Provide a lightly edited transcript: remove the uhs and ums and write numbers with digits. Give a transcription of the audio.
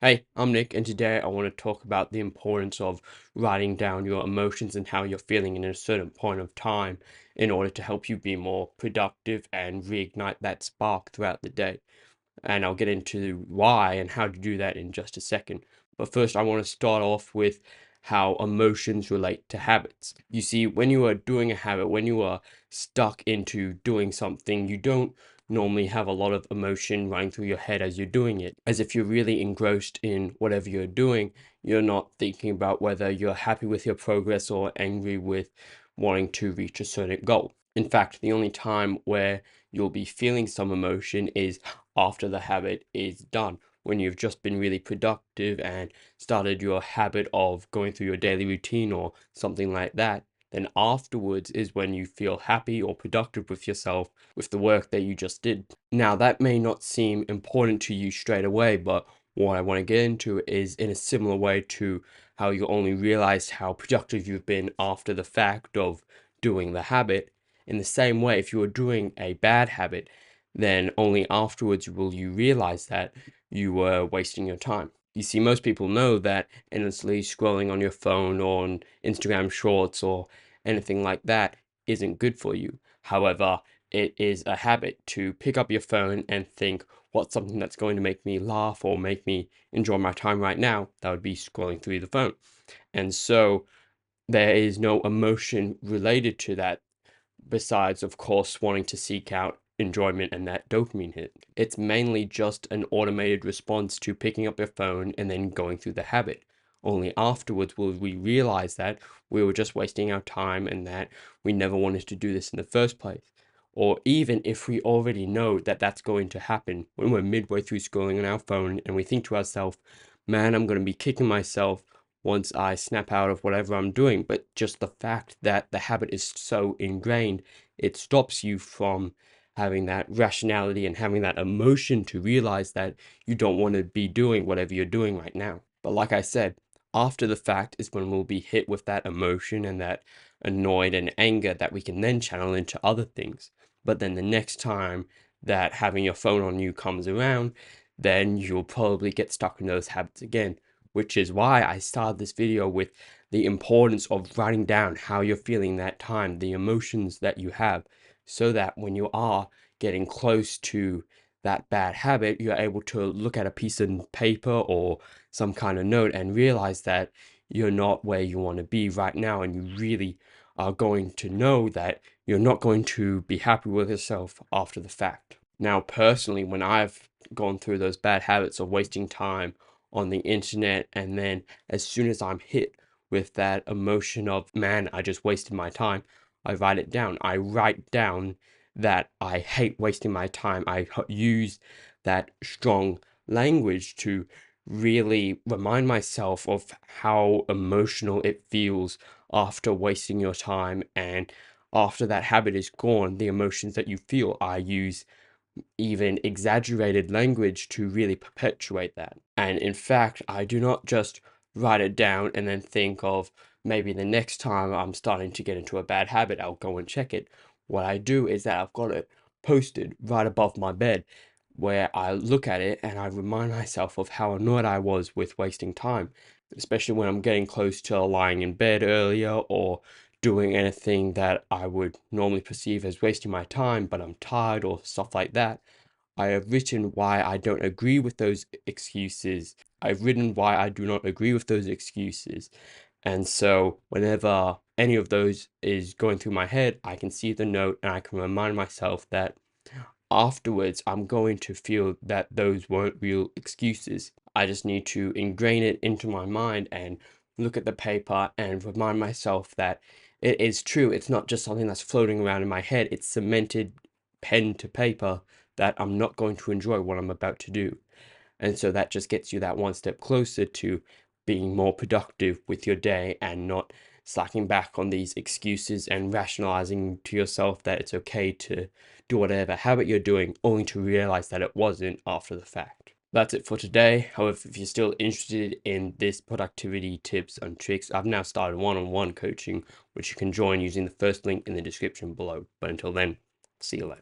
Hey, I'm Nick, and today I want to talk about the importance of writing down your emotions and how you're feeling in a certain point of time in order to help you be more productive and reignite that spark throughout the day. And I'll get into why and how to do that in just a second. But first, I want to start off with how emotions relate to habits. You see, when you are doing a habit, when you are stuck into doing something, you don't normally have a lot of emotion running through your head as you're doing it. As if you're really engrossed in whatever you're doing, you're not thinking about whether you're happy with your progress or angry with wanting to reach a certain goal. In fact, the only time where you'll be feeling some emotion is after the habit is done. When you've just been really productive and started your habit of going through your daily routine or something like that, then afterwards is when you feel happy or productive with yourself with the work that you just did. Now, that may not seem important to you straight away, but what I want to get into is in a similar way to how you only realize how productive you've been after the fact of doing the habit. In the same way, if you are doing a bad habit, then only afterwards will you realize that you were wasting your time. You see, most people know that endlessly scrolling on your phone or on Instagram Shorts or anything like that isn't good for you. However, it is a habit to pick up your phone and think, what's something that's going to make me laugh or make me enjoy my time right now? That would be scrolling through the phone. And so there is no emotion related to that besides, of course, wanting to seek out enjoyment and that dopamine hit. It's mainly just an automated response to picking up your phone and then going through the habit. Only afterwards will we realize that we were just wasting our time and that we never wanted to do this in the first place. Or even if we already know that that's going to happen when we're midway through scrolling on our phone and we think to ourselves, man, I'm going to be kicking myself once I snap out of whatever I'm doing. But just the fact that the habit is so ingrained, it stops you from having that rationality and having that emotion to realize that you don't want to be doing whatever you're doing right now. But like I said, after the fact is when we'll be hit with that emotion and that annoyed and anger that we can then channel into other things. But then the next time that having your phone on you comes around, then you'll probably get stuck in those habits again, which is why I started this video with the importance of writing down how you're feeling that time, the emotions that you have, so that when you are getting close to that bad habit, you're able to look at a piece of paper or some kind of note and realize that you're not where you want to be right now, and you really are going to know that you're not going to be happy with yourself after the fact. Now, personally, when I've gone through those bad habits of wasting time on the internet, and then as soon as I'm hit with that emotion of, man, I just wasted my time, I write it down. I write down that I hate wasting my time. Use that strong language to really remind myself of how emotional it feels after wasting your time, and after that habit is gone, the emotions that you feel. I use even exaggerated language to really perpetuate that. And in fact, I do not just write it down and then think of maybe the next time I'm starting to get into a bad habit, I'll go and check it. What I do is that I've got it posted right above my bed where I look at it and I remind myself of how annoyed I was with wasting time, especially when I'm getting close to lying in bed earlier or doing anything that I would normally perceive as wasting my time, but I'm tired or stuff like that. I have written why I don't agree with those excuses. I've written why I do not agree with those excuses. And so whenever any of those is going through my head, I can see the note and I can remind myself that afterwards I'm going to feel that those weren't real excuses. I just need to ingrain it into my mind and look at the paper and remind myself that it is true. It's not just something that's floating around in my head. It's cemented pen to paper that I'm not going to enjoy what I'm about to do. And so that just gets you that one step closer to being more productive with your day and not slacking back on these excuses and rationalizing to yourself that it's okay to do whatever habit you're doing, only to realize that it wasn't after the fact. That's it for today. However, if you're still interested in this productivity tips and tricks, I've now started one-on-one coaching, which you can join using the first link in the description below. But until then, see you later.